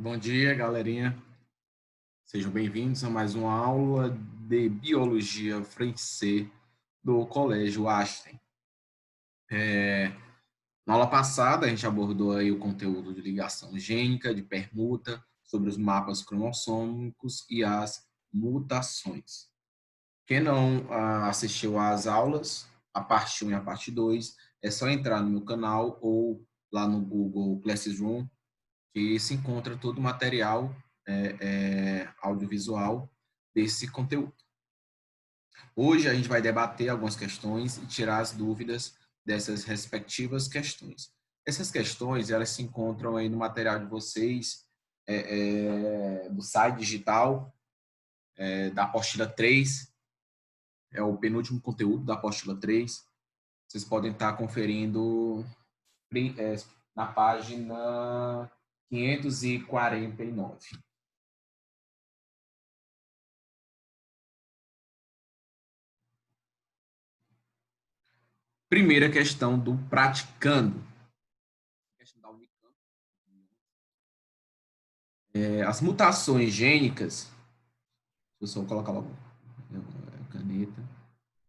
Bom dia, galerinha. Sejam bem-vindos a mais uma aula de Biologia Francês do Colégio Einstein. Na aula passada, a gente abordou aí o conteúdo de ligação gênica, de permuta, sobre os mapas cromossômicos e as mutações. Quem não assistiu às aulas, a parte 1 e a parte 2, é só entrar no meu canal ou lá no Google Classroom, que se encontra todo o material audiovisual desse conteúdo. Hoje a gente vai debater algumas questões e tirar as dúvidas dessas respectivas questões. Essas questões, elas se encontram aí no material de vocês, do site digital, da apostila 3, é o penúltimo conteúdo da apostila 3. Vocês podem estar conferindo na página 549. Primeira questão do praticando. As mutações gênicas, eu só colocar logo a caneta.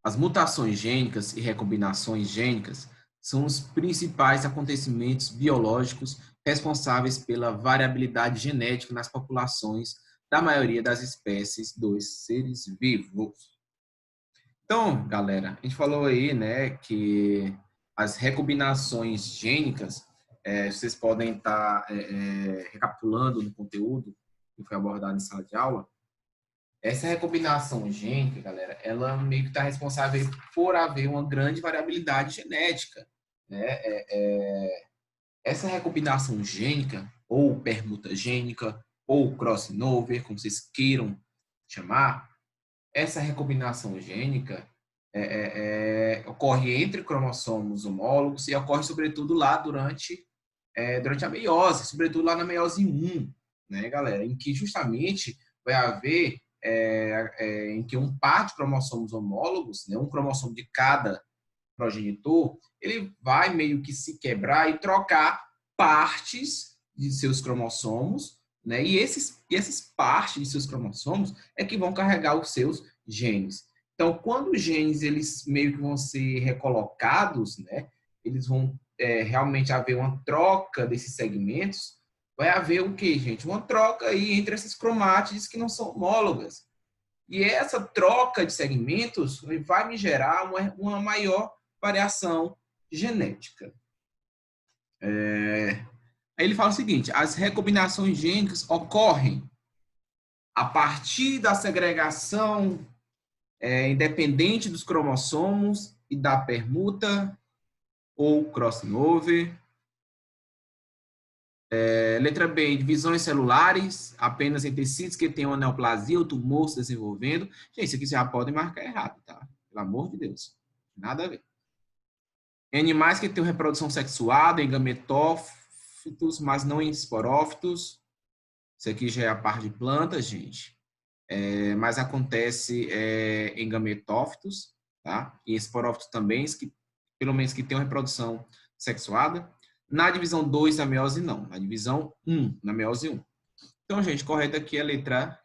As mutações gênicas e recombinações gênicas são os principais acontecimentos biológicos responsáveis pela variabilidade genética nas populações da maioria das espécies dos seres vivos. Então, galera, a gente falou aí, né, que as recombinações gênicas, vocês podem estar recapitulando no conteúdo que foi abordado em sala de aula. Essa recombinação gênica, galera, ela meio que está responsável por haver uma grande variabilidade genética, né? Essa recombinação gênica, ou permuta gênica, ou crossover, como vocês queiram chamar, essa recombinação gênica ocorre entre cromossomos homólogos e ocorre, sobretudo, lá durante a meiose, sobretudo lá na meiose 1, né, galera? Em que justamente vai haver em que um par de cromossomos homólogos, né, um cromossomo de cada progenitor, ele vai meio que se quebrar e trocar partes de seus cromossomos, né? E essas partes de seus cromossomos é que vão carregar os seus genes. Então, quando os genes eles meio que vão ser recolocados, né? Eles vão realmente haver uma troca desses segmentos. Vai haver o que, gente? Uma troca aí entre essas cromátides que não são homólogas. E essa troca de segmentos vai me gerar uma maior variação genética. Aí ele fala o seguinte: as recombinações gênicas ocorrem a partir da segregação independente dos cromossomos e da permuta ou crossover. Letra B, divisões celulares, apenas em tecidos que tenham neoplasia ou tumor se desenvolvendo. Gente, isso aqui já podem marcar errado, tá? Pelo amor de Deus. Nada a ver. Em animais que têm reprodução sexuada, em gametófitos, mas não em esporófitos. Isso aqui já é a parte de plantas, gente. Mas acontece em gametófitos, tá? E esporófitos também, que, pelo menos que tenham reprodução sexuada. Na divisão 2 da meiose, não. Na divisão 1, na meiose 1. Então, gente, correta aqui é a letra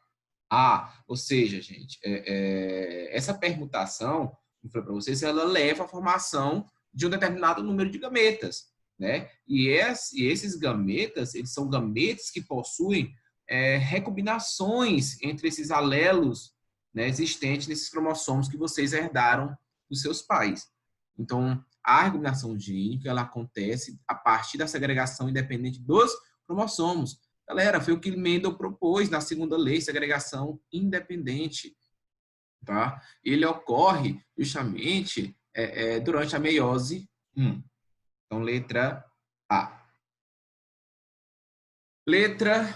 A. Ou seja, gente, essa permutação, como eu falei para vocês, ela leva à formação de um determinado número de gametas, né? E esses gametas, eles são gametas que possuem recombinações entre esses alelos, né, existentes nesses cromossomos que vocês herdaram dos seus pais. Então, a recombinação gênica, ela acontece a partir da segregação independente dos cromossomos. Galera, foi o que Mendel propôs na segunda lei, segregação independente. Tá? Ele ocorre justamente durante a meiose 1. Então, letra A. Letra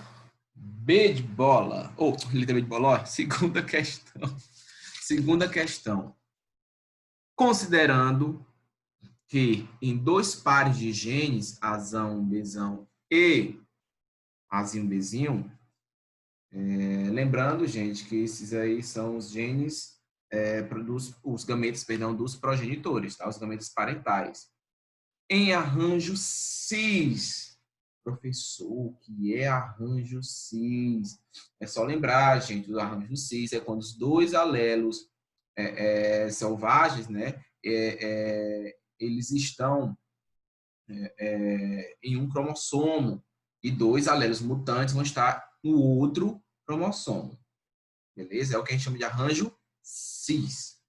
B de bola. Ou, letra B de bola, ó, segunda questão. Segunda questão. Considerando que em dois pares de genes, azão, bezão e azinho, bezinho, lembrando, gente, que esses aí são os genes, os gametas, perdão, dos progenitores, tá? Os gametas parentais. Em arranjo cis professor, o que é arranjo cis? É só lembrar, gente, o arranjo cis é quando os dois alelos selvagens, né, eles estão em um cromossomo e dois alelos mutantes vão estar no outro cromossomo. Beleza? É o que a gente chama de arranjo cis.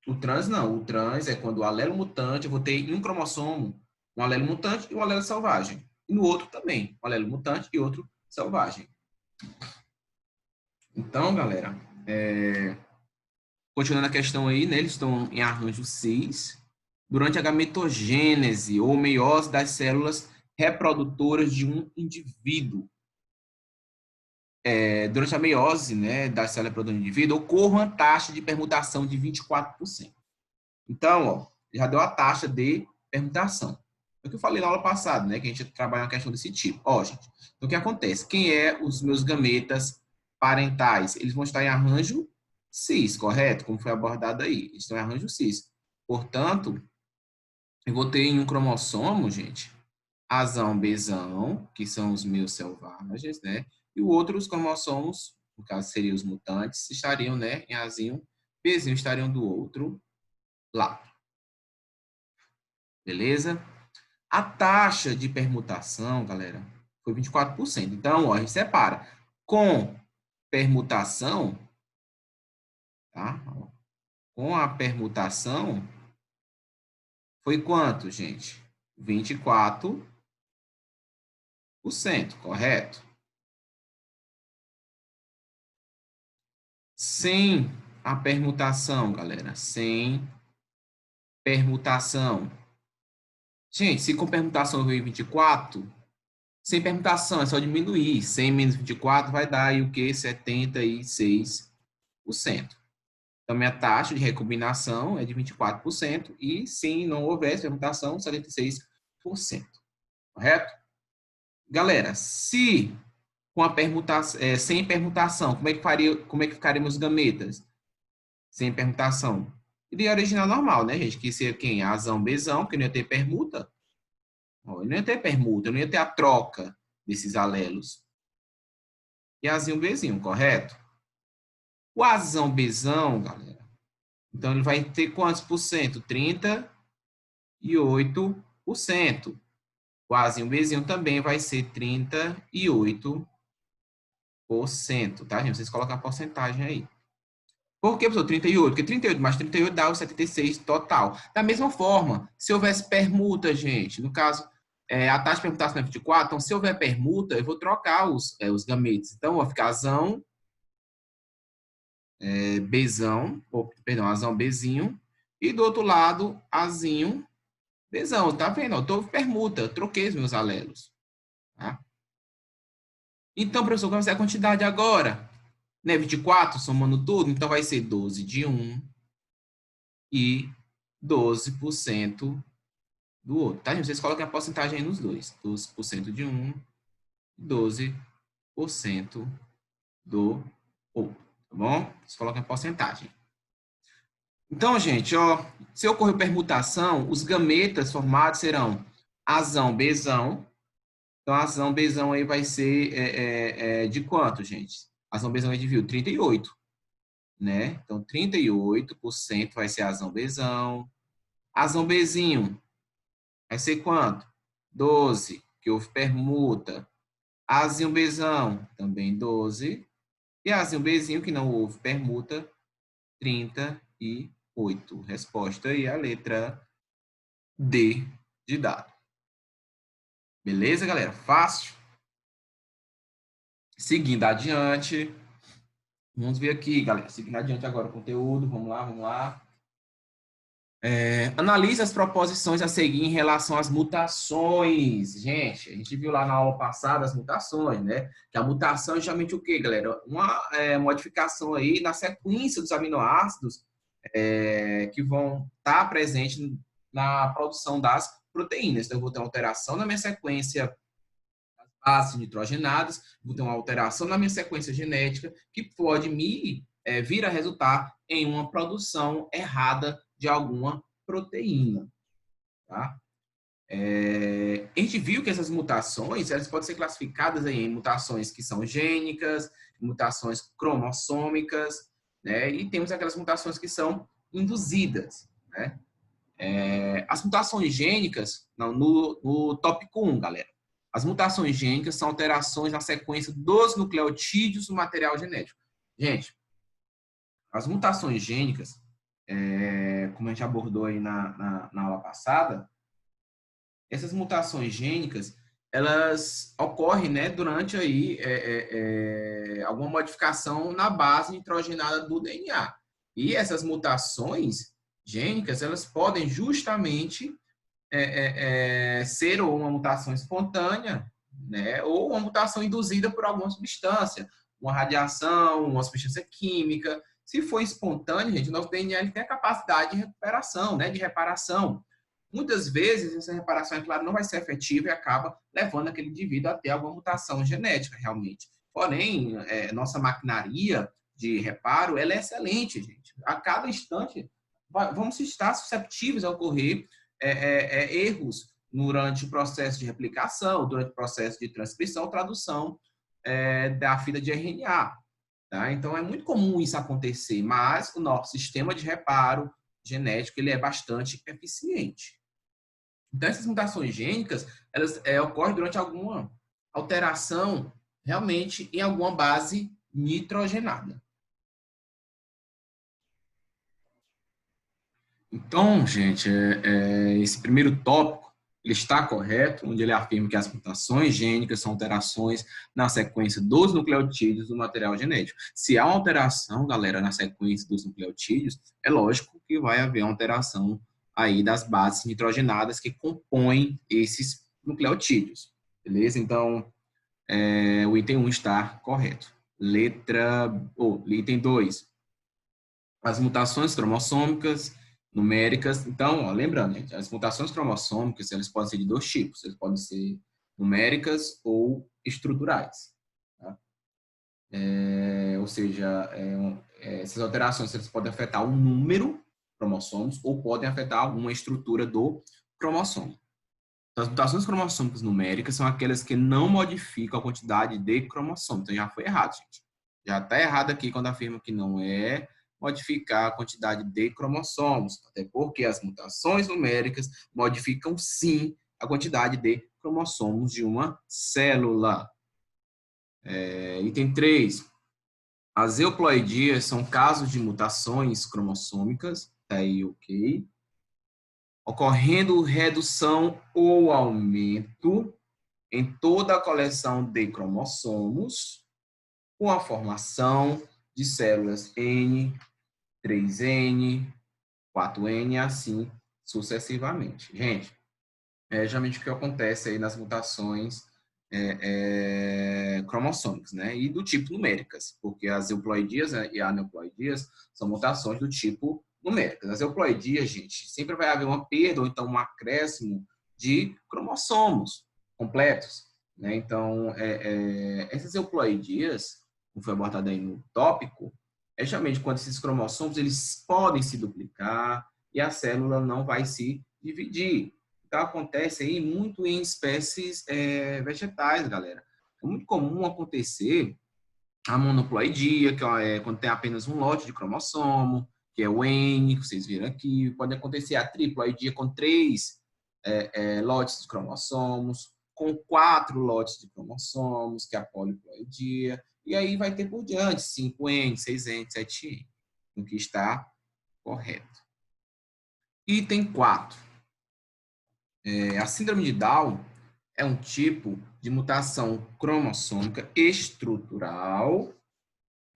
O trans não. O trans é quando o alelo mutante, eu vou ter em um cromossomo um alelo mutante e um alelo selvagem. E no outro também, um alelo mutante e outro selvagem. Então, galera, continuando a questão aí, né, eles estão em arranjo cis. Durante a gametogênese ou meiose das células reprodutoras de um indivíduo. Durante a meiose, né, das células reprodutoras de um indivíduo, ocorre uma taxa de permutação de 24%. Então, ó, já deu a taxa de permutação. É o que eu falei na aula passada, né, que a gente trabalha uma questão desse tipo. Ó, gente, então o que acontece? Quem é os meus gametas parentais? Eles vão estar em arranjo cis, correto? Como foi abordado aí. Eles estão em arranjo cis. Portanto, eu vou ter em um cromossomo, gente, Azão, Bzão, que são os meus selvagens, né? E o outro, os cromossomos, no caso seriam os mutantes, estariam, né, em Azinho, Bzinho estariam do outro lado. Beleza? A taxa de permutação, galera, foi 24%. Então, ó, a gente separa. Com permutação, tá? Com a permutação, foi quanto, gente? 24%, correto? Sem a permutação, galera, sem permutação. Gente, se com permutação veio 24, sem permutação é só diminuir. 100 menos 24 vai dar aí o quê? 76%. Então, minha taxa de recombinação é de 24% e, se não houvesse permutação, 76%. Correto? Galera, se com a permutação, sem permutação, como é que ficariam os gametas? Sem permutação. Iria original normal, né, gente? Que seria quem? Azão, Bzão, que não ia ter permuta. Não ia ter permuta, não ia ter a troca desses alelos. E Azinho, Bzinho, correto? O Azão, Bzão, galera, então ele vai ter quantos por cento? 38%. O Azinho, Bzinho também vai ser 38%, tá, gente? Vocês colocam a porcentagem aí. Por que, professor? 38? Porque 38 mais 38 dá o 76 total. Da mesma forma, se houvesse permuta, gente, no caso, a taxa de permutação é 24, então se houver permuta, eu vou trocar os gametes. Então, vai ficar Azão, Bzão, perdão, Azão, Bzinho, e do outro lado, Azinho, Bzão. Tá vendo? Eu tô permuta, eu troquei os meus alelos. Tá? Então, professor, qual vai ser a quantidade agora? Né, 24, somando tudo, então vai ser 12 de um e 12% do outro, tá, gente? Vocês coloquem a porcentagem aí nos dois. 12% de um e 12% do outro, tá bom? Vocês coloquem a porcentagem. Então, gente, ó, se ocorrer permutação, os gametas formados serão Azão, Bzão. Então, Azão, Bzão aí vai ser de quanto, gente? Azão, Bzão é de 38, né? Então, 38% vai ser Azão, Bzão. Azão, Bzinho vai ser quanto? 12, que houve permuta. Azinho, Bzão, também 12. E Azinho, Bzinho, que não houve permuta, 38. Resposta aí, a letra D de dado. Beleza, galera? Fácil? Seguindo adiante. Vamos ver aqui, galera. Seguindo adiante agora o conteúdo. Vamos lá, vamos lá. Analise as proposições a seguir em relação às mutações. Gente, a gente viu lá na aula passada as mutações, né? Que a mutação é justamente o quê, galera? Uma modificação aí na sequência dos aminoácidos que vão estar presentes na produção das proteínas. Então, eu vou ter uma alteração na minha sequência das bases nitrogenadas, vou ter uma alteração na minha sequência genética que pode me vir a resultar em uma produção errada de alguma proteína, tá? a gente viu que essas mutações, elas podem ser classificadas aí em mutações que são gênicas, mutações cromossômicas, né? E temos aquelas mutações que são induzidas, né? As mutações gênicas, no tópico 1, galera. As mutações gênicas são alterações na sequência dos nucleotídeos do material genético. Gente, as mutações gênicas, como a gente abordou aí na aula passada, essas mutações gênicas, elas ocorrem, né, durante aí alguma modificação na base nitrogenada do DNA. E essas mutações gênicas, elas podem justamente ser ou uma mutação espontânea, né, ou uma mutação induzida por alguma substância, uma radiação, uma substância química. Se for espontâneo, gente, o nosso DNA ele tem a capacidade de recuperação, né, de reparação. Muitas vezes, essa reparação, é claro, não vai ser efetiva e acaba levando aquele indivíduo a ter alguma mutação genética, realmente. Porém, nossa maquinaria de reparo, ela é excelente, gente. A cada instante, vamos estar susceptíveis a ocorrer erros durante o processo de replicação, durante o processo de transcrição, tradução da fita de RNA. Tá? Então, é muito comum isso acontecer, mas o nosso sistema de reparo genético ele é bastante eficiente. Então, essas mutações gênicas, elas ocorrem durante alguma alteração, realmente, em alguma base nitrogenada. Então, gente, esse primeiro tópico, ele está correto, onde ele afirma que as mutações gênicas são alterações na sequência dos nucleotídeos do material genético. Se há uma alteração, galera, na sequência dos nucleotídeos, é lógico que vai haver uma alteração aí das bases nitrogenadas que compõem esses nucleotídeos, beleza? Então, o item 1 está correto. Item 2. As mutações cromossômicas numéricas. Então, lembrando, gente, as mutações cromossômicas, elas podem ser de dois tipos. Elas podem ser numéricas ou estruturais. Tá? Ou seja, essas alterações elas podem afetar o número de cromossomos ou podem afetar alguma estrutura do cromossomo. Então, as mutações cromossômicas numéricas são aquelas que não modificam a quantidade de cromossomos. Então, já foi errado, gente. Já está errado aqui quando afirma que não é modificar a quantidade de cromossomos, até porque as mutações numéricas modificam, sim, a quantidade de cromossomos de uma célula. Item 3. As euploidias são casos de mutações cromossômicas, tá aí ok, ocorrendo redução ou aumento em toda a coleção de cromossomos, com a formação de células N, 3N, 4N, assim sucessivamente. Gente, geralmente o que acontece aí nas mutações cromossômicas, né? E do tipo numéricas, porque as euploidias e aneuploidias são mutações do tipo numéricas. As euploidias, gente, sempre vai haver uma perda ou então um acréscimo de cromossomos completos, né? Então, essas euploidias, como foi abordado aí no tópico, justamente quando esses cromossomos eles podem se duplicar e a célula não vai se dividir. Então, acontece aí muito em espécies vegetais, galera. É muito comum acontecer a monoploidia, que é quando tem apenas um lote de cromossomo, que é o N, que vocês viram aqui. Pode acontecer a triploidia com 3 lotes de cromossomos, com 4 lotes de cromossomos, que é a poliploidia. E aí vai ter por diante 5N, 6N, 7N, o que está correto. Item 4. A síndrome de Down é um tipo de mutação cromossômica estrutural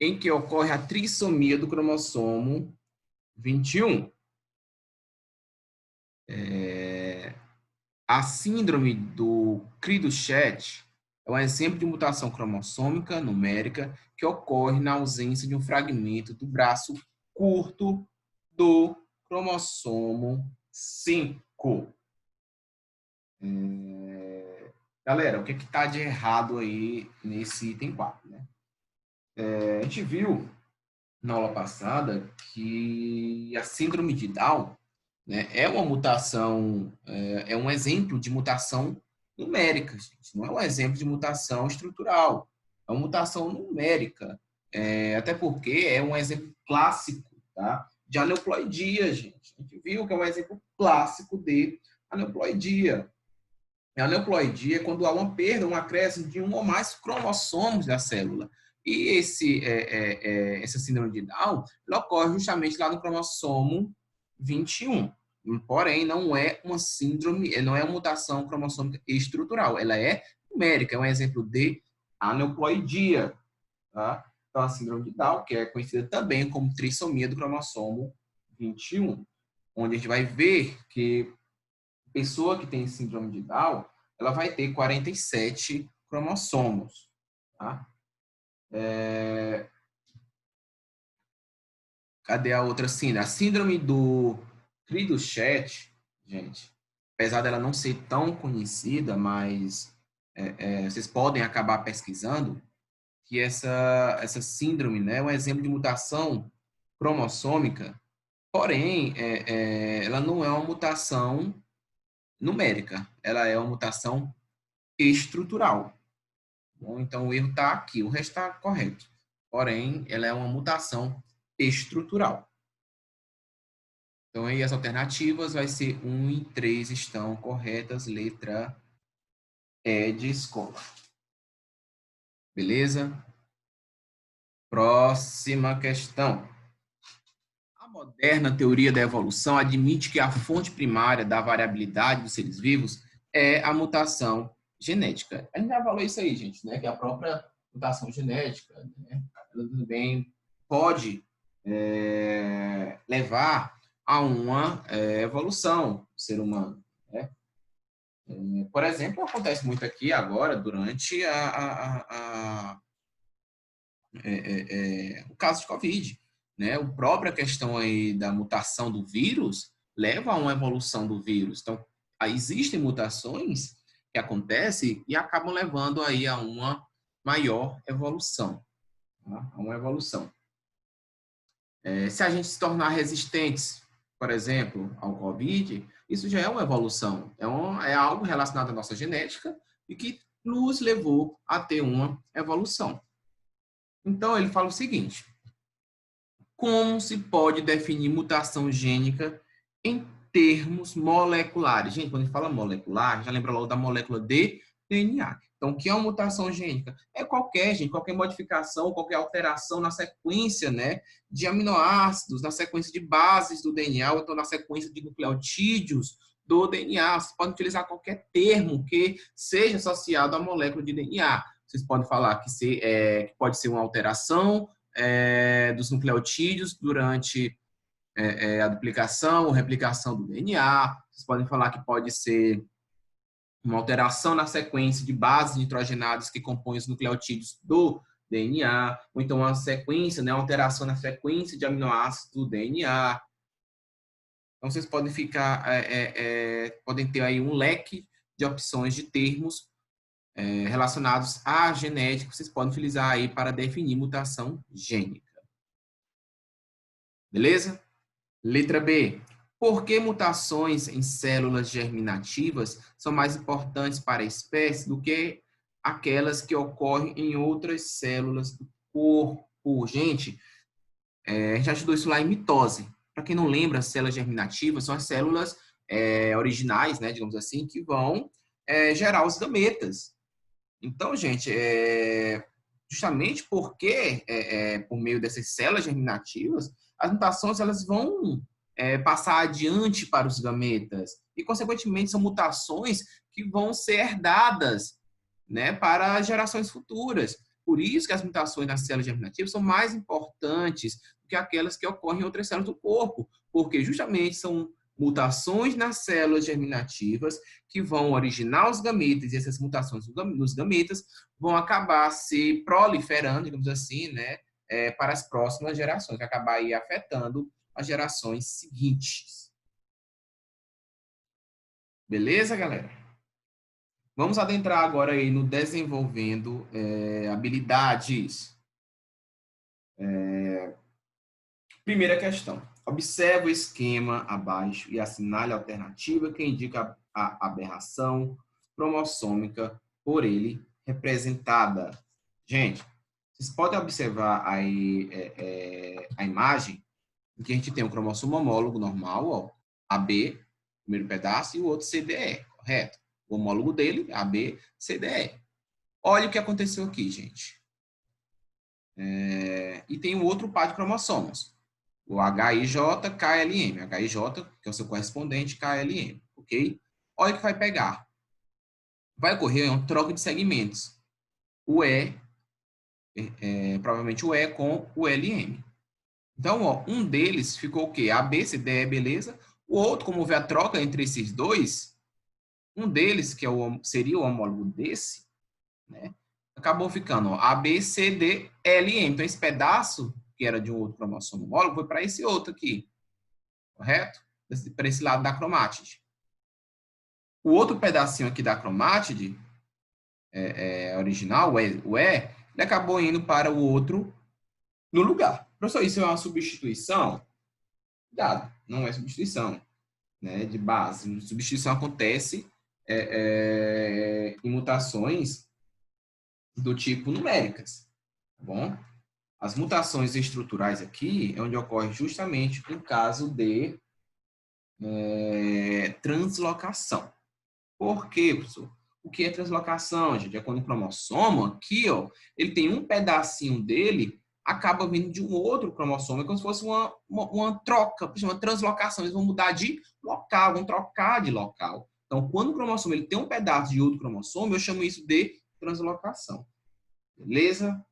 em que ocorre a trissomia do cromossomo 21. A síndrome do Cri-du-Chat é um exemplo de mutação cromossômica numérica que ocorre na ausência de um fragmento do braço curto do cromossomo 5. Galera, o que está de errado aí nesse item 4, né? A gente viu na aula passada que a síndrome de Down, né, é uma mutação, é um exemplo de mutação numérica, gente. Não é um exemplo de mutação estrutural. É uma mutação numérica. Até porque é um exemplo clássico, tá, de aneuploidia, gente. A gente viu que é um exemplo clássico de aneuploidia. A aneuploidia é quando há uma perda, um acréscimo de um ou mais cromossomos da célula. E essa síndrome de Down ela ocorre justamente lá no cromossomo 21. Porém, não é uma síndrome, não é uma mutação cromossômica estrutural. Ela é numérica, é um exemplo de aneuploidia. Tá? Então, a síndrome de Down, que é conhecida também como trissomia do cromossomo 21, onde a gente vai ver que a pessoa que tem síndrome de Down, ela vai ter 47 cromossomos. Tá? Cadê a outra síndrome? A síndrome do Cri-du-Chat, gente, apesar dela não ser tão conhecida, mas vocês podem acabar pesquisando, que essa síndrome, né, é um exemplo de mutação cromossômica, porém, ela não é uma mutação numérica, ela é uma mutação estrutural. Bom, então o erro está aqui, o resto está correto. Porém, ela é uma mutação estrutural. Então, aí as alternativas vai ser 1 e 3 estão corretas, letra E de escola. Beleza? Próxima questão. A moderna teoria da evolução admite que a fonte primária da variabilidade dos seres vivos é a mutação genética. A gente já falou isso aí, gente, né? Que a própria mutação genética, né, ela também pode levar a uma evolução do ser humano, né? Por exemplo, acontece muito aqui agora, durante o caso de Covid, né? A própria questão aí da mutação do vírus leva a uma evolução do vírus. Então, existem mutações que acontecem e acabam levando aí a uma maior evolução, tá? A uma evolução. Se a gente se tornar resistentes, por exemplo, ao Covid, isso já é uma evolução, é algo relacionado à nossa genética e que nos levou a ter uma evolução. Então, ele fala o seguinte: como se pode definir mutação gênica em termos moleculares? Gente, quando a gente fala molecular, já lembra logo da molécula de DNA. Então, o que é uma mutação gênica? É qualquer modificação, qualquer alteração na sequência, né, de aminoácidos, na sequência de bases do DNA, ou então na sequência de nucleotídeos do DNA. Vocês podem utilizar qualquer termo que seja associado à molécula de DNA. Vocês podem falar que pode ser uma alteração dos nucleotídeos durante a duplicação ou replicação do DNA. Vocês podem falar que pode ser uma alteração na sequência de bases nitrogenadas que compõem os nucleotídeos do DNA, ou então uma sequência, né, alteração na sequência de aminoácidos do DNA. Então, vocês podem podem ter aí um leque de opções de termos relacionados à genética, vocês podem utilizar aí para definir mutação gênica. Beleza? Letra B. Por que mutações em células germinativas são mais importantes para a espécie do que aquelas que ocorrem em outras células do corpo? Gente, a gente já estudou isso lá em mitose. Para quem não lembra, as células germinativas são as células originais, né, digamos assim, que vão gerar os gametas. Então, gente, justamente porque, por meio dessas células germinativas, as mutações elas vão passar adiante para os gametas. E, consequentemente, são mutações que vão ser herdadas, né, para as gerações futuras. Por isso que as mutações nas células germinativas são mais importantes do que aquelas que ocorrem em outras células do corpo, porque justamente são mutações nas células germinativas que vão originar os gametas, e essas mutações nos gametas vão acabar se proliferando, digamos assim, né, para as próximas gerações, vai acabar aí afetando as gerações seguintes. Beleza, galera? Vamos adentrar agora aí no desenvolvendo habilidades. Primeira questão. Observe o esquema abaixo e assinale a alternativa que indica a aberração cromossômica por ele representada. Gente, vocês podem observar aí a imagem em que a gente tem um cromossomo homólogo normal, ó, AB, primeiro pedaço, e o outro CDE, correto? O homólogo dele, AB, CDE. Olha o que aconteceu aqui, gente. E tem um outro par de cromossomos. O HIJ, KLM. HIJ, que é o seu correspondente, KLM. Ok? Olha o que vai pegar. Vai ocorrer uma troca de segmentos. O provavelmente o E com o LM. Então, ó, um deles ficou o quê? AB, CDE, beleza. O outro, como houve a troca entre esses dois, um deles, que seria o homólogo desse, né? Acabou ficando, ó, AB, CD, LM. Então, esse pedaço, que era de um outro cromossomo homólogo, foi para esse outro aqui, correto? Para esse lado da cromátide. O outro pedacinho aqui da cromátide, original, ele acabou indo para o outro no lugar. Professor, isso é uma substituição? Cuidado, não é substituição, né, de base. Substituição acontece em mutações do tipo numéricas, tá bom? As mutações estruturais aqui é onde ocorre justamente o caso de translocação. Por quê, professor? O que é translocação, gente? É quando o cromossomo aqui, ó, ele tem um pedacinho dele, acaba vindo de um outro cromossomo. É como se fosse uma troca, uma translocação. Eles vão mudar de local, vão trocar de local. Então, quando o cromossomo ele tem um pedaço de outro cromossomo, eu chamo isso de translocação. Beleza?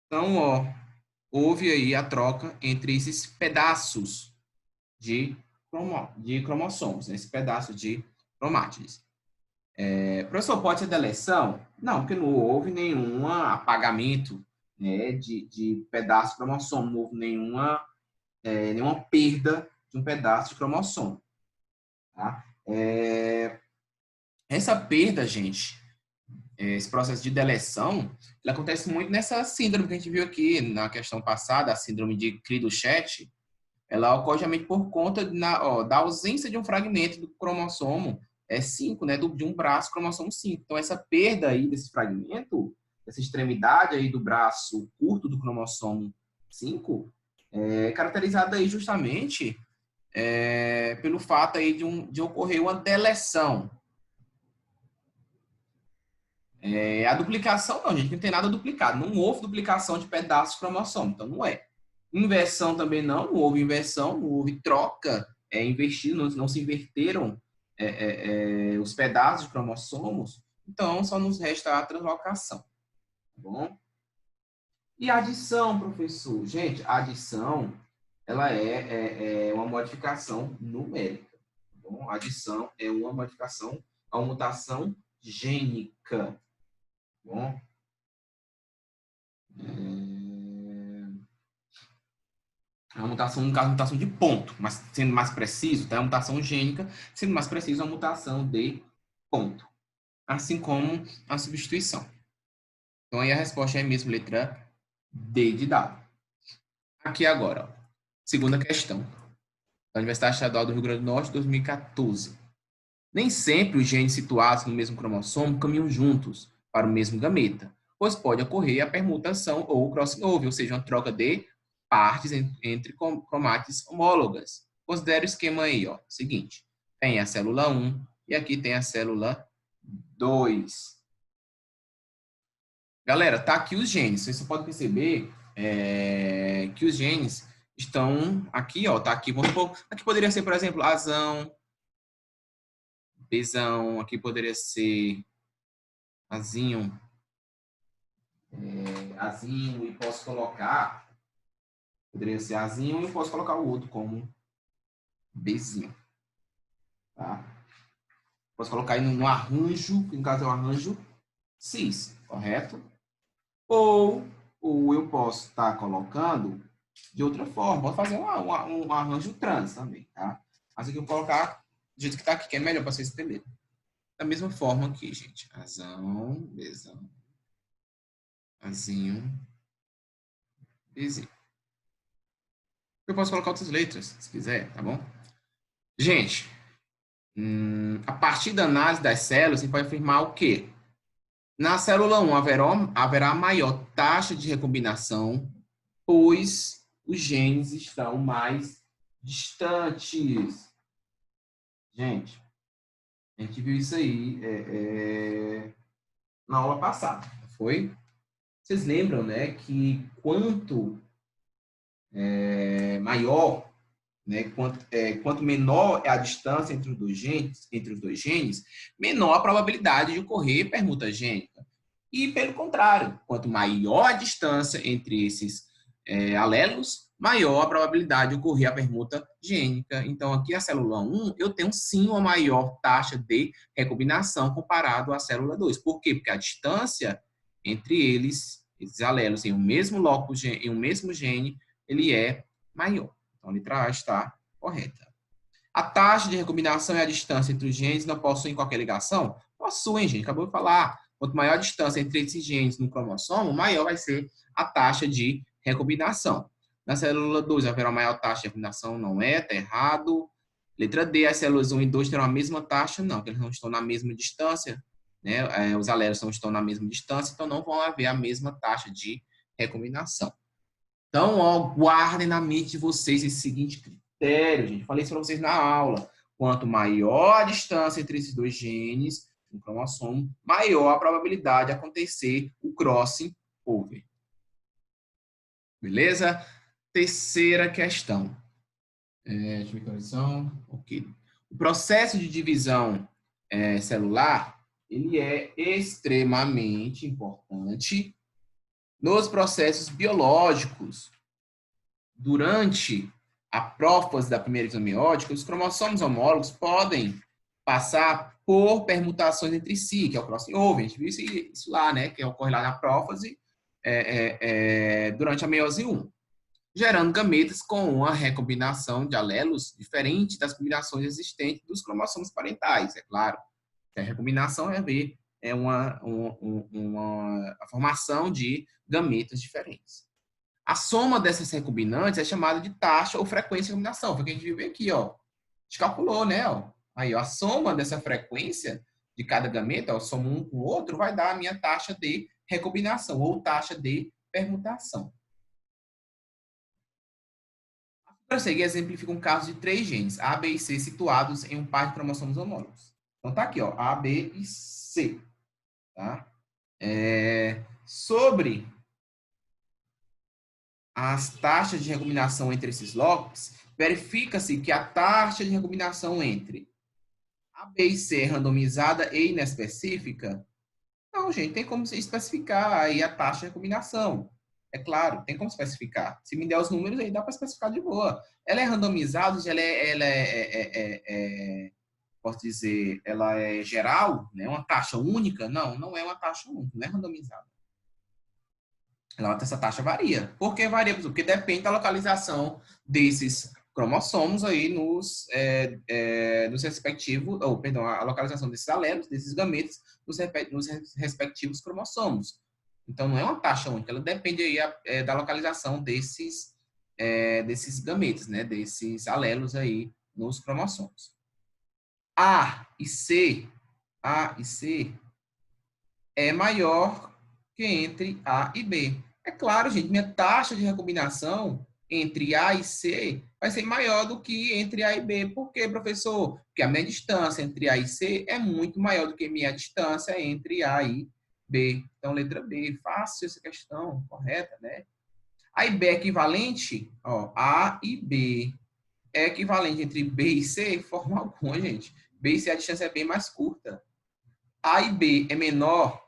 Então, ó, houve aí a troca entre esses pedaços de cromossomos, né? Esse pedaço de cromátides. Professor, pode ser deleção? Não, porque não houve nenhum apagamento, né, de pedaço de cromossomo, não houve nenhuma perda de um pedaço de cromossomo. Tá? Essa perda, gente, esse processo de deleção, ele acontece muito nessa síndrome que a gente viu aqui na questão passada, a síndrome de Cri-du-Chat. Ela ocorre realmente por conta da ausência de um fragmento do cromossomo 5, né, de um braço cromossomo 5. Então, essa perda aí desse fragmento, essa extremidade aí do braço curto do cromossomo 5, é caracterizada aí justamente pelo fato aí de ocorrer uma deleção. A duplicação não, gente, não tem nada duplicado. Não houve duplicação de pedaços de cromossomo, então não é. Inversão também não houve inversão, não houve troca, invertido, não se inverteram os pedaços de cromossomos, então só nos resta a translocação, tá bom? E a adição, professor? Gente, a adição, ela é uma modificação numérica, tá bom? A adição é uma modificação, uma mutação gênica, tá bom? É uma mutação, no caso, mutação de ponto, mas sendo mais preciso, tá? É uma mutação gênica, sendo mais preciso, é uma mutação de ponto. Assim como a substituição. Então, aí a resposta é a mesma letra D de dado. Aqui agora, ó, segunda questão. Da Universidade Estadual do Rio Grande do Norte, 2014. Nem sempre os genes situados no mesmo cromossomo caminham juntos para o mesmo gameta, pois pode ocorrer a permutação ou crossing over, ou seja, uma troca de partes entre cromátides homólogas. Considere o esquema aí, ó. Seguinte, tem a célula 1 e aqui tem a célula 2. Galera, tá aqui os genes. Você pode perceber que os genes estão aqui, ó. Tá aqui, vamos supor, aqui poderia ser, por exemplo, Azão, Bzão, aqui poderia ser Azinho, Azinho, e posso colocar, poderia ser Azinho, e posso colocar o outro como Bzinho, tá? Posso colocar aí no arranjo, que no caso é o arranjo cis, correto? Ou eu posso estar colocando de outra forma, posso fazer um arranjo trans também, tá? Mas aqui eu vou colocar do jeito que tá aqui, que é melhor para vocês entenderem. Da mesma forma aqui, gente. Azão, Bzão, Azinho, Bzinho. Eu posso colocar outras letras, se quiser, tá bom? Gente, A partir da análise das células, você pode afirmar o quê? Na célula 1 haverá maior taxa de recombinação, pois os genes estão mais distantes. Gente, a gente viu isso aí na aula passada, foi? Vocês lembram, né, que quanto maior, né, quanto menor é a distância entre os dois genes, menor a probabilidade de ocorrer permuta gênica. E, pelo contrário, quanto maior a distância entre esses alelos, maior a probabilidade de ocorrer a permuta gênica. Então, aqui na célula 1, eu tenho sim uma maior taxa de recombinação comparado à célula 2. Por quê? Porque a distância entre eles, esses alelos, em um mesmo locus, em um mesmo gene, ele é maior. Então, a letra A está correta. A taxa de recombinação e a distância entre os genes não possuem qualquer ligação? Possuem, gente. Acabou de falar. Quanto maior a distância entre esses genes no cromossomo, maior vai ser a taxa de recombinação. Na célula 2, haverá maior taxa de recombinação? Não é, está errado. Letra D, as células 1 e 2 terão a mesma taxa? Não, porque eles não estão na mesma distância. Né? Os alelos não estão na mesma distância, então não vão haver a mesma taxa de recombinação. Então, ó, guardem na mente de vocês esse seguinte critério, gente. Falei isso para vocês na aula. Quanto maior a distância entre esses dois genes, no cromossomo, maior a probabilidade de acontecer o crossing over. Beleza? Terceira questão. Deixa eu ver a correção. Ok. O processo de divisão celular, ele é extremamente importante nos processos biológicos. Durante a prófase da primeira divisão meiótica, os cromossomos homólogos podem passar por permutações entre si, que é o crossing over. A gente viu isso lá, né? Que ocorre lá na prófase durante a meiose 1, gerando gametas com uma recombinação de alelos diferente das combinações existentes dos cromossomos parentais, é claro. A recombinação é ver a formação de gametas diferentes. A soma dessas recombinantes é chamada de taxa ou frequência de recombinação. Foi o que a gente viu aqui, ó. A gente calculou, né? Ó. Aí, ó, a soma dessa frequência de cada gameta, ó, soma um com o outro, vai dar a minha taxa de recombinação ou taxa de permutação. Para seguir, exemplifica um caso de 3 genes, A, B e C, situados em um par de cromossomos homólogos. Então, tá aqui, ó, A, B e C. Tá? Sobre as taxas de recombinação entre esses locos, verifica-se que a taxa de recombinação entre A, B e C é randomizada e inespecífica. Não, gente, tem como especificar aí a taxa de recombinação. É claro, tem como especificar. Se me der os números, aí dá para especificar de boa. Ela é randomizada, posso dizer, ela é geral, né? Uma taxa única? Não, não é uma taxa única, não é randomizada. Essa taxa varia. Por que varia? Porque depende da localização desses cromossomos aí nos respectivos, a localização desses alelos, desses gametas, nos respectivos cromossomos. Então, não é uma taxa única, ela depende aí da localização desses gametas, né? Desses alelos aí nos cromossomos. A e C é maior que entre A e B. É claro, gente, minha taxa de recombinação entre A e C vai ser maior do que entre A e B. Por quê, professor? Porque a minha distância entre A e C é muito maior do que minha distância entre A e B. Então, letra B. Fácil essa questão, correta, né? A e B é equivalente, ó, A e B é equivalente entre B e C? Forma alguma, gente. B e C, a distância é bem mais curta. A e B é menor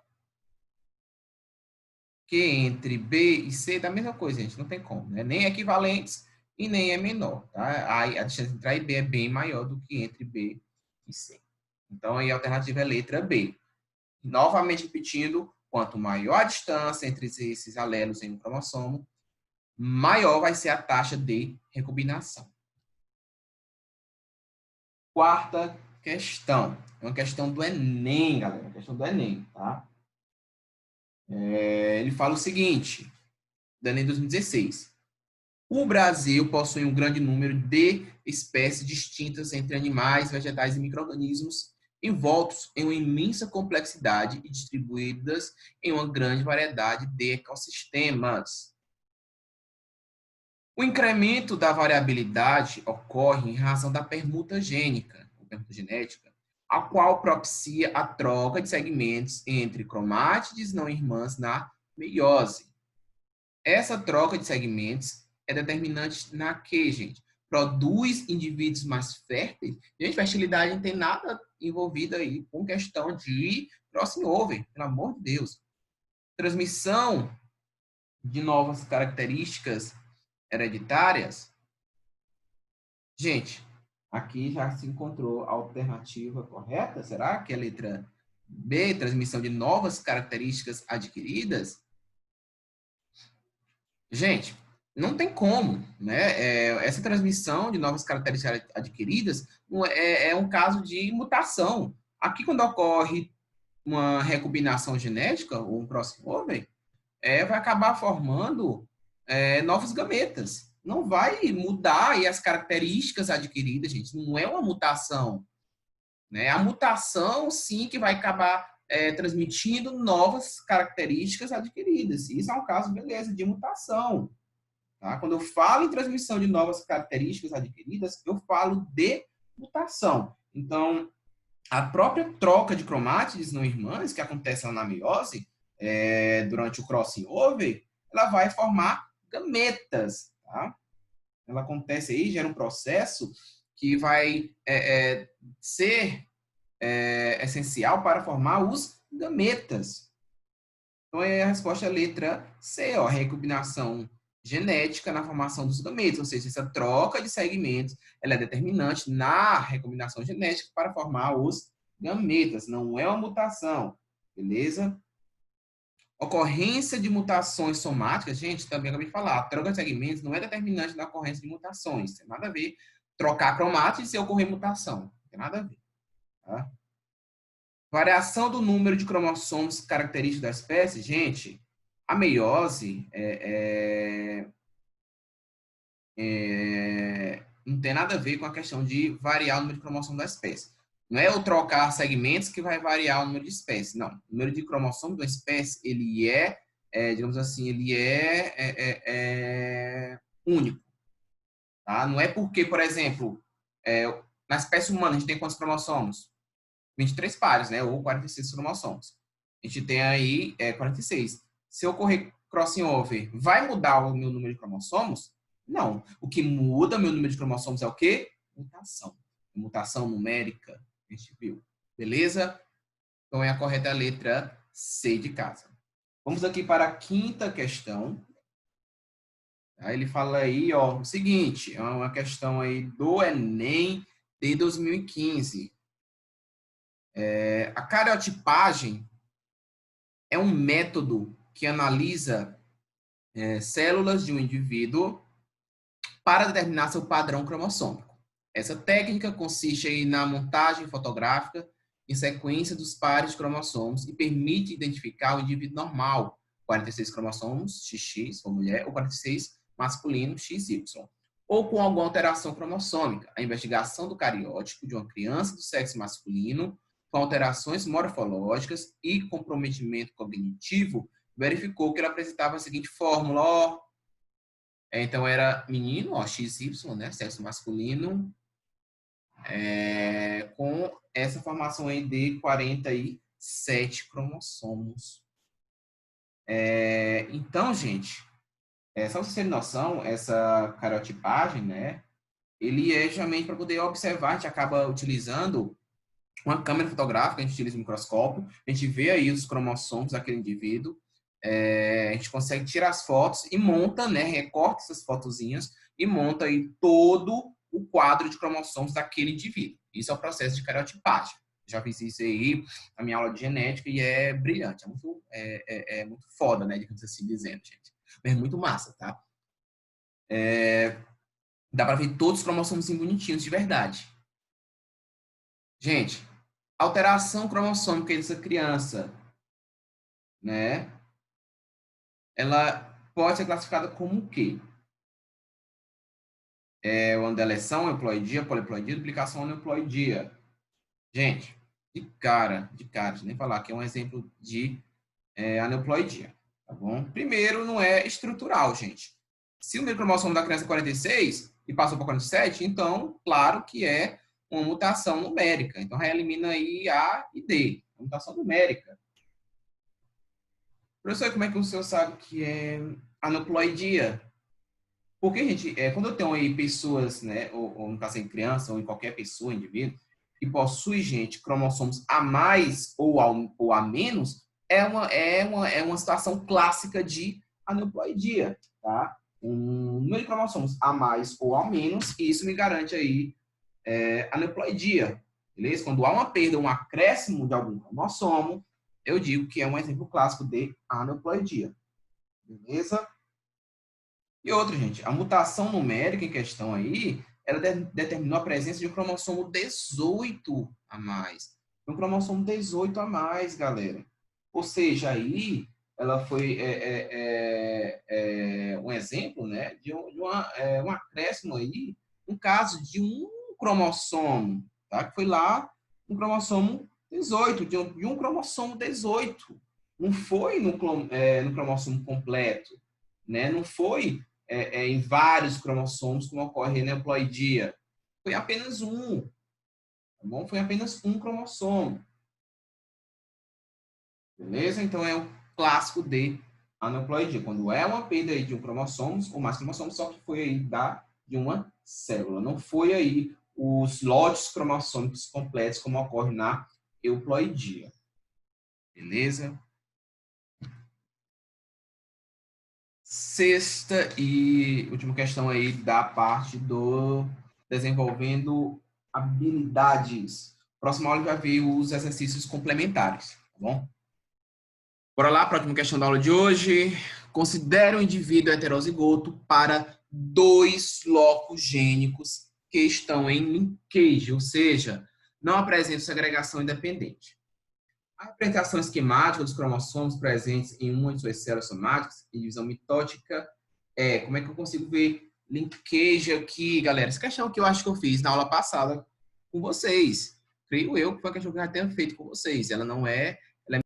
que entre B e C da mesma coisa, gente, não tem como, né? Nem equivalentes e nem é menor, tá? A distância entre A e B é bem maior do que entre B e C. Então, aí a alternativa é letra B. Novamente repetindo, quanto maior a distância entre esses alelos em um cromossomo, maior vai ser a taxa de recombinação. Quarta questão. É uma questão do Enem, galera. Uma questão do Enem, tá? Ele fala o seguinte, do Enem 2016. O Brasil possui um grande número de espécies distintas entre animais, vegetais e micro-organismos, envoltos em uma imensa complexidade e distribuídas em uma grande variedade de ecossistemas. O incremento da variabilidade ocorre em razão da permuta gênica, ou permuta genética, a qual propicia a troca de segmentos entre cromátides não irmãs na meiose. Essa troca de segmentos é determinante na que, gente? Produz indivíduos mais férteis. Gente, fertilidade não tem nada envolvido aí com questão de crossing over, pelo amor de Deus. Transmissão de novas características hereditárias. Gente, aqui já se encontrou a alternativa correta? Será que é a letra B, transmissão de novas características adquiridas? Gente, não tem como, né? Essa transmissão de novas características adquiridas é um caso de mutação. Aqui, quando ocorre uma recombinação genética, ou um crossover, vai acabar formando novos gametas. Não vai mudar aí as características adquiridas, gente. Não é uma mutação, né? A mutação, sim, que vai acabar transmitindo novas características adquiridas. Isso é um caso, beleza, de mutação. Tá? Quando eu falo em transmissão de novas características adquiridas, eu falo de mutação. Então, a própria troca de cromátides não irmãs, que acontece lá na meiose, durante o crossing over, ela vai formar gametas. Tá? Ela acontece aí, gera um processo que vai ser essencial para formar os gametas. Então, a resposta é a letra C, ó, recombinação genética na formação dos gametas, ou seja, essa troca de segmentos ela é determinante na recombinação genética para formar os gametas, não é uma mutação, beleza? Ocorrência de mutações somáticas, gente, também acabei de falar, a troca de segmentos não é determinante na ocorrência de mutações, tem nada a ver trocar cromátides e ocorrer mutação, tem nada a ver, tá? Variação do número de cromossomos característicos da espécie, gente, a meiose não tem nada a ver com a questão de variar o número de cromossomos da espécie. Não é eu trocar segmentos que vai variar o número de espécies, não. O número de cromossomos da espécie, ele digamos assim, ele é único. Tá? Não é porque, por exemplo, na espécie humana, a gente tem quantos cromossomos? 23 pares, né? Ou 46 cromossomos. A gente tem aí 46. Se ocorrer crossing over, vai mudar o meu número de cromossomos? Não. O que muda meu número de cromossomos é o quê? Mutação. Mutação numérica, a gente viu. Beleza? Então, é a correta letra C de casa. Vamos aqui para a quinta questão. Aí ele fala aí, ó, o seguinte, é uma questão aí do Enem de 2015. A cariotipagem é um método que analisa células de um indivíduo para determinar seu padrão cromossômico. Essa técnica consiste aí na montagem fotográfica em sequência dos pares de cromossomos e permite identificar o indivíduo normal, 46 cromossomos, XX, for mulher, ou 46 masculino, XY, ou com alguma alteração cromossômica. A investigação do cariótipo de uma criança do sexo masculino com alterações morfológicas e comprometimento cognitivo verificou que ele apresentava a seguinte fórmula, ó, então era menino, ó, XY, né, sexo masculino, com essa formação aí de 47 cromossomos. Então, gente, só pra vocês terem noção, essa cariotipagem, né, ele é justamente para poder observar, a gente acaba utilizando uma câmera fotográfica, a gente utiliza o microscópio, a gente vê aí os cromossomos daquele indivíduo, a gente consegue tirar as fotos e monta, né, recorta essas fotozinhas e monta aí todo o quadro de cromossomos daquele indivíduo. Isso é o processo de cariotipagem. Já fiz isso aí na minha aula de genética e é brilhante, é muito foda, né, digamos assim dizendo, gente. Mas é muito massa, tá? Dá para ver todos os cromossomos bonitinhos de verdade. Gente, alteração cromossômica dessa criança, né? Ela pode ser classificada como o quê? uma deleção, euploidia, poliploidia, duplicação, aneuploidia. Gente, de cara, deixa eu nem falar que é um exemplo de aneuploidia, tá bom? Primeiro, não é estrutural, gente. Se o número cromossomo da criança é 46 e passou para 47, então, claro que é uma mutação numérica. Então, elimina aí A e D, mutação numérica. Professor, como é que o senhor sabe que é aneuploidia? Porque, gente, quando eu tenho aí pessoas, né, ou no caso em criança, ou em qualquer pessoa, indivíduo, que possui, gente, cromossomos a mais ou a menos, é uma situação clássica de aneuploidia, tá? Um número de cromossomos a mais ou a menos, e isso me garante aí aneuploidia, beleza? Quando há uma perda, um acréscimo de algum cromossomo, eu digo que é um exemplo clássico de aneuploidia, beleza? E outra, gente, a mutação numérica em questão aí, ela determinou a presença de um cromossomo 18 a mais. Um cromossomo 18 a mais, galera. Ou seja, aí ela foi um exemplo, né, de um acréscimo aí, um caso de um cromossomo, tá? Que foi lá um cromossomo 18, de um cromossomo 18. Não foi no cromossomo completo, né? Não foi em vários cromossomos, como ocorre na euploidia. Foi apenas um, tá bom? Foi apenas um cromossomo. Beleza? Então, é o clássico de aneuploidia. Quando é uma perda aí de um cromossomo, ou mais cromossomos, só que foi aí de uma célula. Não foi aí os lotes cromossômicos completos, como ocorre na euploidia. Beleza? Sexta e última questão aí da parte do desenvolvendo habilidades. Próxima aula já veio os exercícios complementares, tá bom? Bora lá, próxima questão da aula de hoje. Considere um indivíduo heterozigoto para dois locos gênicos que estão em linkage, ou seja, não apresentam segregação independente. A representação esquemática dos cromossomos presentes em uma de suas células somáticas e divisão mitótica como é que eu consigo ver linkage aqui, galera? Essa questão que eu acho que eu fiz na aula passada com vocês. Creio eu que foi uma questão que eu já tenho feito com vocês. Ela não é, ela é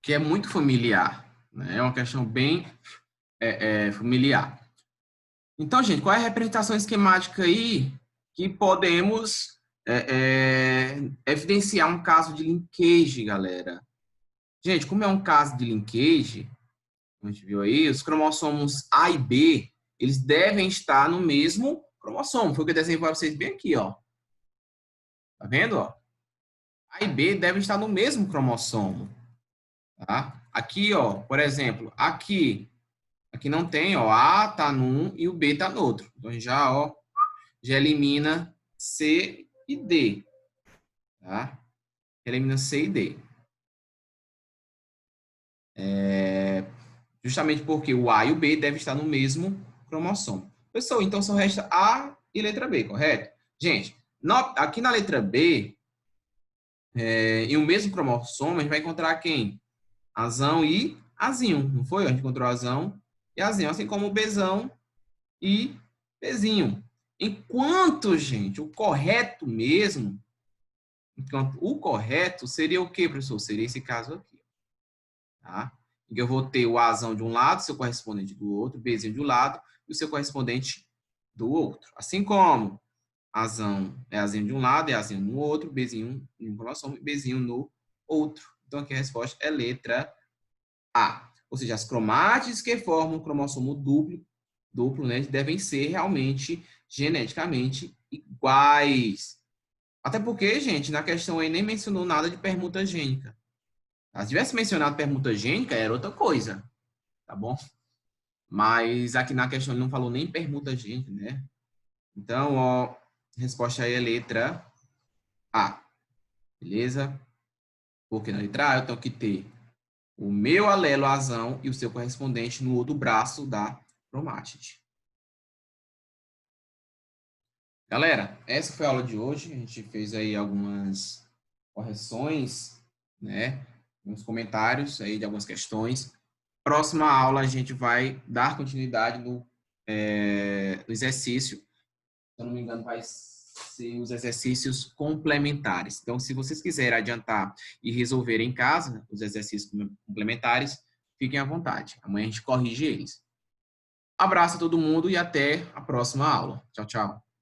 que é muito familiar, né? É uma questão bem familiar. Então, gente, qual é a representação esquemática aí que podemos evidenciar um caso de linkage, galera? Gente, como é um caso de linkage, a gente viu aí, os cromossomos A e B, eles devem estar no mesmo cromossomo. Foi o que eu desenhei para vocês bem aqui, ó. Tá vendo, ó? A e B devem estar no mesmo cromossomo, tá? Aqui, ó, por exemplo, aqui não tem, ó, A tá num e o B tá no outro. Então já, ó, já elimina C e D, tá? Elimina C e D. Justamente porque o A e o B devem estar no mesmo cromossomo. Pessoal, então só resta A e letra B, correto? Gente, aqui na letra B, em o mesmo cromossomo, a gente vai encontrar quem? Azão e Azinho, não foi? A gente encontrou Azão e Azinho, assim como o Bzão e Bzinho. Enquanto, gente, o correto mesmo, o correto seria o quê, professor? Seria esse caso aqui, tá? Em que eu vou ter o Azão de um lado, seu correspondente do outro, Bzinho de um lado e o seu correspondente do outro. Assim como Azão é Azinho de um lado, é Azinho no outro, Bzinho em um cromossomo e Bzinho no outro. Então, aqui a resposta é letra A. Ou seja, as cromátides que formam o cromossomo duplo, né, devem ser realmente geneticamente iguais. Até porque, gente, na questão aí nem mencionou nada de permuta gênica. Se tivesse mencionado permuta gênica, era outra coisa, tá bom? Mas aqui na questão ele não falou nem permuta gênica, né? Então, ó, a resposta aí é letra A. Beleza? Porque na letra A eu tenho que ter o meu alelo azão e o seu correspondente no outro braço da cromátide. Galera, essa foi a aula de hoje. A gente fez aí algumas correções, né? Uns comentários aí de algumas questões. Próxima aula a gente vai dar continuidade no do exercício. Se eu não me engano, vai ser os exercícios complementares. Então, se vocês quiserem adiantar e resolver em casa os exercícios complementares, fiquem à vontade. Amanhã a gente corrige eles. Abraço a todo mundo e até a próxima aula. Tchau, tchau.